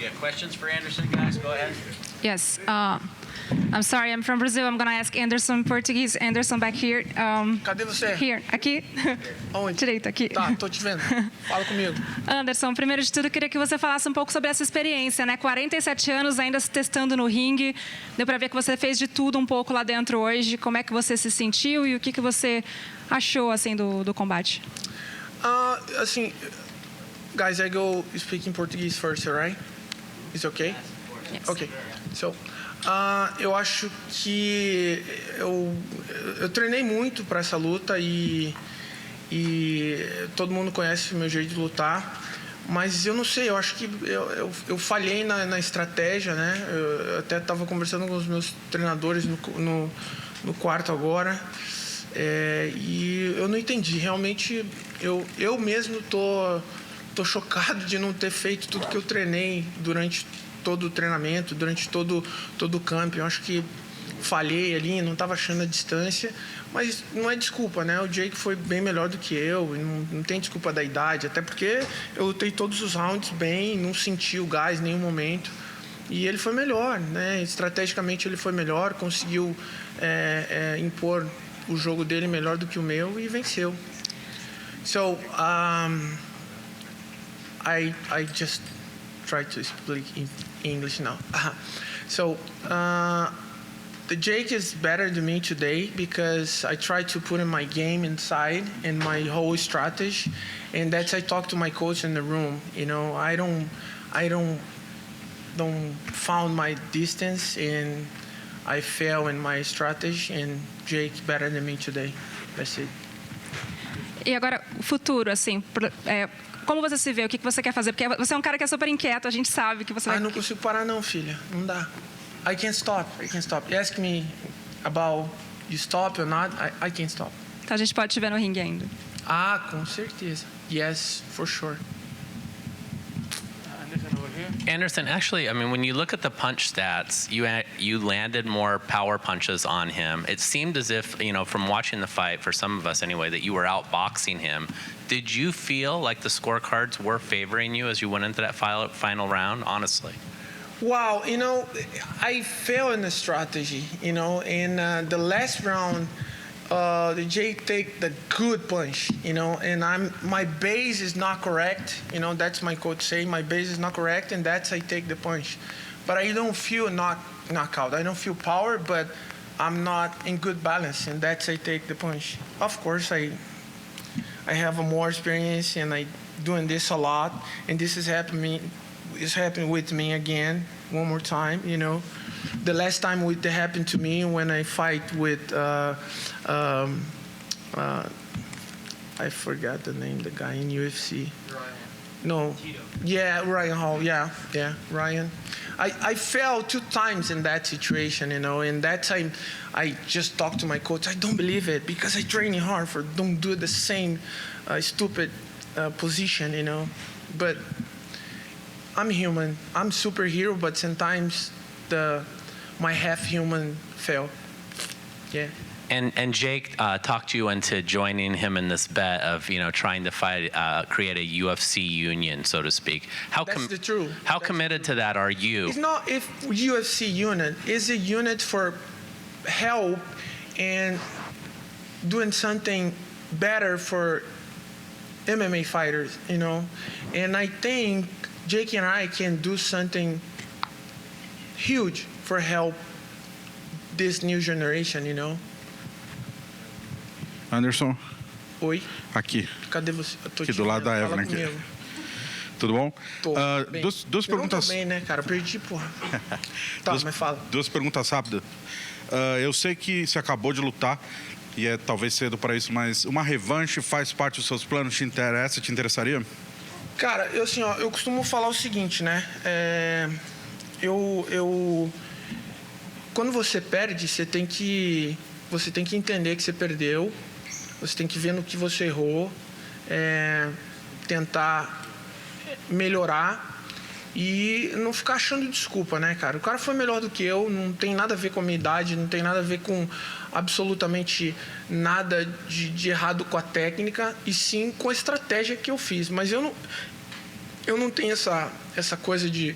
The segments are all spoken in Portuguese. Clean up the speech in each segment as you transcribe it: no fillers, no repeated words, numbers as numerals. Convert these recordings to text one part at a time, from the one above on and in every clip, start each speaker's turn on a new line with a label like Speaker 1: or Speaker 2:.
Speaker 1: Yeah, questions for Anderson, guys? Go ahead.
Speaker 2: Yes. I'm sorry, I'm from Brazil. I'm going to ask Anderson in Portuguese. Anderson, back here.
Speaker 3: Cadê você?
Speaker 2: Here, aqui.
Speaker 3: Onde?
Speaker 2: Direito, aqui.
Speaker 3: Tá, tô te vendo. Fala comigo.
Speaker 2: Anderson, primeiro de tudo, eu queria que você falasse um pouco sobre essa experiência, né? 47 anos ainda se testando no ringue. Deu para ver que você fez de tudo um pouco lá dentro hoje. Como é que você se sentiu e o que você achou, assim, do combate?
Speaker 3: Assim, guys, I go speak in Portuguese first, right? Is it okay?
Speaker 2: Yes.
Speaker 3: Okay. So, eu acho que eu treinei muito para essa luta e todo mundo conhece o meu jeito de lutar, mas eu não sei, eu acho que eu falhei na estratégia, né? Eu até estava conversando com os meus treinadores no quarto agora, e eu não entendi. Realmente, eu mesmo tô chocado de não ter feito tudo que eu treinei durante todo o treinamento, durante todo o camp. Eu acho que falhei ali, não estava achando a distância, mas não é desculpa, né? O Jake foi bem melhor do que eu, não tem desculpa da idade, até porque eu lutei todos os rounds bem, não senti o gás em nenhum momento, e ele foi melhor, né? Estrategicamente ele foi melhor, conseguiu impor o jogo dele melhor do que o meu e venceu. So, I just try to speak in English now. So, the Jake is better than me today because I try to put in my game inside and my whole strategy, and that's I talk to my coach in the room. You know, I don't found my distance and I fail in my strategy, and Jake's better than me today. That's it.
Speaker 2: E agora, o futuro, assim, como você se vê? O que você quer fazer? Porque você é um cara que é super inquieto, a gente sabe que você vai...
Speaker 3: não consigo parar não, filha. Não dá. I can't stop. You ask me about you stop or not, I can't stop.
Speaker 2: Então a gente pode te ver no ringue ainda.
Speaker 3: Com certeza. Yes, for sure.
Speaker 1: Anderson, actually, I mean, when you look at the punch stats, you landed more power punches on him. It seemed as if, you know, from watching the fight, for some of us anyway, that you were outboxing him. Did you feel like the scorecards were favoring you as you went into that final round, honestly?
Speaker 3: Wow, you know, I failed in the strategy, you know, in the last round, the Jake take the good punch, you know, and my base is not correct, you know, that's my coach saying my base is not correct, and that's I take the punch. But I don't feel knockout. I don't feel power, but I'm not in good balance, and that's I take the punch. Of course, I have more experience, and I doing this a lot, and this is happening with me again one more time, you know. The last time it happened to me when I fight with I forgot the name, the guy in UFC. Ryan. No. Tito. Yeah, Ryan Hall. Yeah, Ryan. I fell 2 times in that situation, you know, and that time I just talked to my coach. I don't believe it because I training hard for don't do the same stupid position, you know. But I'm human. I'm superhero, but sometimes my half human fail. Yeah.
Speaker 1: And Jake talked you into joining him in this bet of, you know, trying to create a UFC union, so to speak.
Speaker 3: That's the truth.
Speaker 1: How committed to that are you?
Speaker 3: It's not if UFC unit. It's a unit for help and doing something better for MMA fighters, you know. And I think Jake and I can do something huge for help this new generation, you know.
Speaker 4: Anderson?
Speaker 3: Oi?
Speaker 4: Aqui.
Speaker 3: Cadê você? Eu tô
Speaker 4: aqui do lado da Evelyn. Aqui. Tudo bom?
Speaker 3: Tô, bem.
Speaker 4: Duas perguntas...
Speaker 3: bem, né, cara? Perdi, porra. Tá, mas fala.
Speaker 4: 2 perguntas rápidas. Eu sei que você acabou de lutar e é talvez cedo para isso, mas uma revanche faz parte dos seus planos? Te interessaria?
Speaker 3: Cara, eu costumo falar o seguinte, né? Quando você perde, você tem que entender que você perdeu, você tem que ver no que você errou, tentar melhorar e não ficar achando desculpa, né, cara? O cara foi melhor do que eu, não tem nada a ver com a minha idade, não tem nada a ver com absolutamente nada de errado com a técnica, e sim com a estratégia que eu fiz. Mas eu não tenho essa coisa de,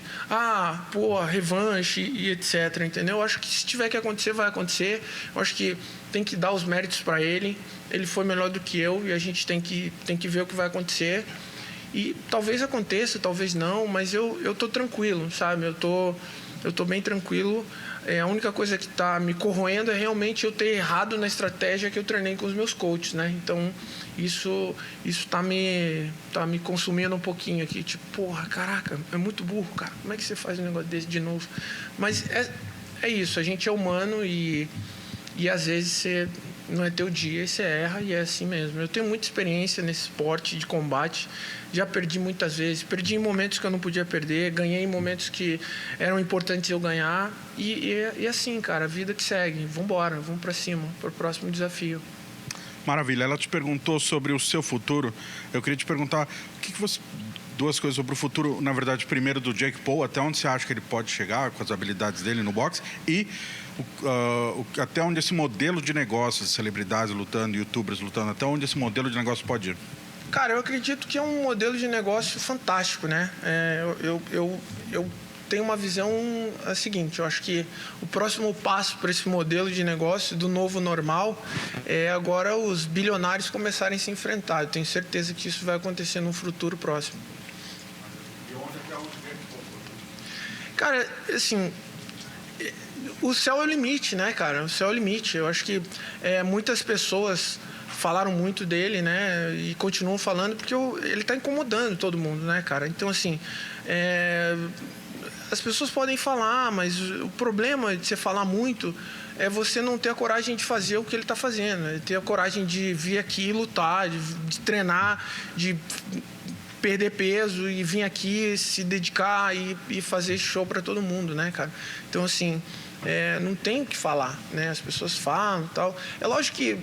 Speaker 3: revanche e etc, entendeu? Eu acho que se tiver que acontecer, vai acontecer. Eu acho que tem que dar os méritos para ele. Ele foi melhor do que eu e a gente tem que ver o que vai acontecer. E talvez aconteça, talvez não, mas eu tô tranquilo, sabe? Eu tô bem tranquilo. A única coisa que está me corroendo é realmente eu ter errado na estratégia que eu treinei com os meus coaches, né? Então, isso tá me consumindo um pouquinho aqui. Tipo, porra, caraca, é muito burro, cara. Como é que você faz um negócio desse de novo? Mas é isso, a gente é humano e às vezes não é teu dia e você erra e é assim mesmo. Eu tenho muita experiência nesse esporte de combate. Já perdi muitas vezes. Perdi em momentos que eu não podia perder. Ganhei em momentos que eram importantes eu ganhar. E assim, cara, a vida que segue. Vambora, vamos pra cima, pro próximo desafio.
Speaker 4: Maravilha. Ela te perguntou sobre o seu futuro. Eu queria te perguntar, duas coisas sobre o futuro, na verdade, primeiro do Jake Paul, até onde você acha que ele pode chegar com as habilidades dele no boxe e até onde esse modelo de negócios, celebridades lutando, youtubers lutando, até onde esse modelo de negócio pode ir?
Speaker 3: Cara, eu acredito que é um modelo de negócio fantástico, né? Eu tenho uma visão seguinte, eu acho que o próximo passo para esse modelo de negócio do novo normal é agora os bilionários começarem a se enfrentar. Eu tenho certeza que isso vai acontecer no futuro próximo. Cara, assim, o céu é o limite, né, cara? O céu é o limite. Eu acho que muitas pessoas falaram muito dele, né? E continuam falando porque ele está incomodando todo mundo, né, cara? Então, assim, as pessoas podem falar, mas o problema de você falar muito é você não ter a coragem de fazer o que ele está fazendo, né? Ter a coragem de vir aqui lutar, de treinar, de perder peso e vir aqui se dedicar e fazer show para todo mundo, né, cara? Então, assim, não tem o que falar, né? As pessoas falam e tal. É lógico que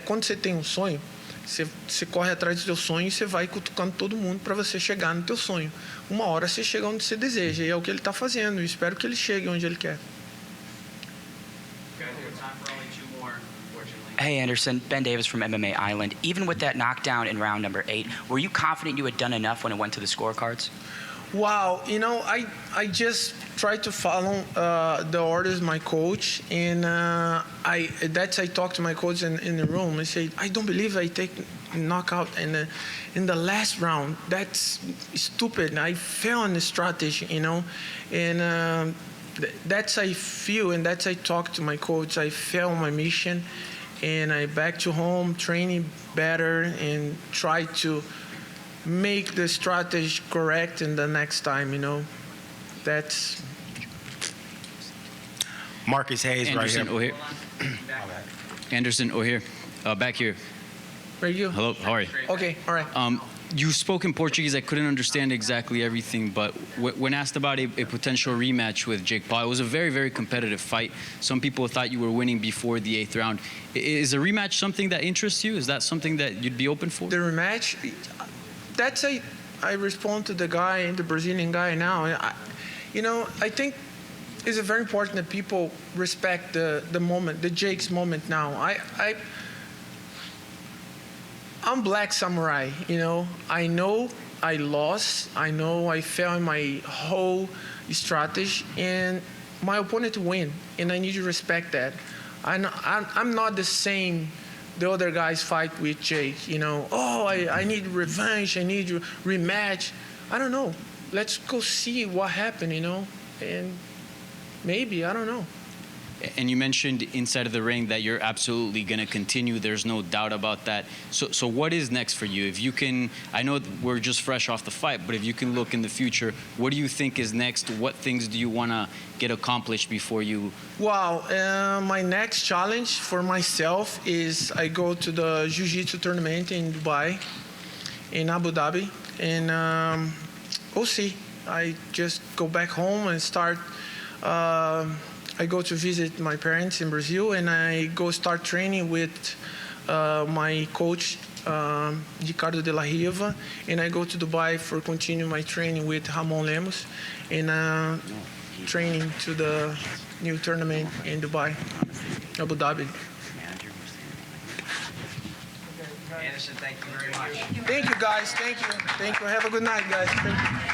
Speaker 3: quando você tem um sonho, você corre atrás do seu sonho e você vai cutucando todo mundo para você chegar no teu sonho. Uma hora você chega onde você deseja, e é o que ele está fazendo. Eu espero que ele chegue onde ele quer.
Speaker 5: Hey Anderson, Ben Davis from MMA Island. Even with that knockdown in round number 8, were you confident you had done enough when it went to the scorecards?
Speaker 3: Wow, I just try to follow the orders of my coach, and I talked to my coach in the room. I said, I don't believe I take knockout in the last round. That's stupid. I fell on the strategy, and that's I feel, and that's I talk to my coach. I failed my mission, and I back to home, training better, and try to make the strategy correct in the next time, That's
Speaker 6: Marcus Hayes
Speaker 7: Anderson
Speaker 6: right here.
Speaker 7: Anderson O'Hare, back here.
Speaker 3: right you.
Speaker 7: Hello, how are you?
Speaker 3: Okay, all right.
Speaker 7: You spoke in Portuguese. I couldn't understand exactly everything, but when asked about a potential rematch with Jake Paul, it was a very, very competitive fight. Some people thought you were winning before the 8th round. Is a rematch something that interests you? Is that something that you'd be open for?
Speaker 3: The rematch, I respond to the guy, the Brazilian guy now. I think it's very important that people respect the moment, the Jake's moment now. I'm Black Samurai, I know I lost. I know I failed in my whole strategy, and my opponent win, and I need to respect that. I'm not the same the other guys fight with Jake, I need revenge, I need rematch. I don't know. Let's go see what happened, and maybe, I don't know.
Speaker 7: And you mentioned inside of the ring that you're absolutely going to continue. There's no doubt about that. So what is next for you? If you can, I know we're just fresh off the fight, but if you can look in the future, what do you think is next? What things do you want to get accomplished before you?
Speaker 3: Wow, my next challenge for myself is I go to the Jiu-Jitsu tournament in Dubai, in Abu Dhabi, and we'll see. I just go back home and start. I go to visit my parents in Brazil, and I go start training with my coach, Ricardo de la Riva, and I go to Dubai for continue my training with Ramon Lemos, and training to the new tournament in Dubai, Abu Dhabi.
Speaker 6: Anderson, thank you very much.
Speaker 3: Thank you, guys. Thank you. Thank you. Have a good night, guys. Thank you.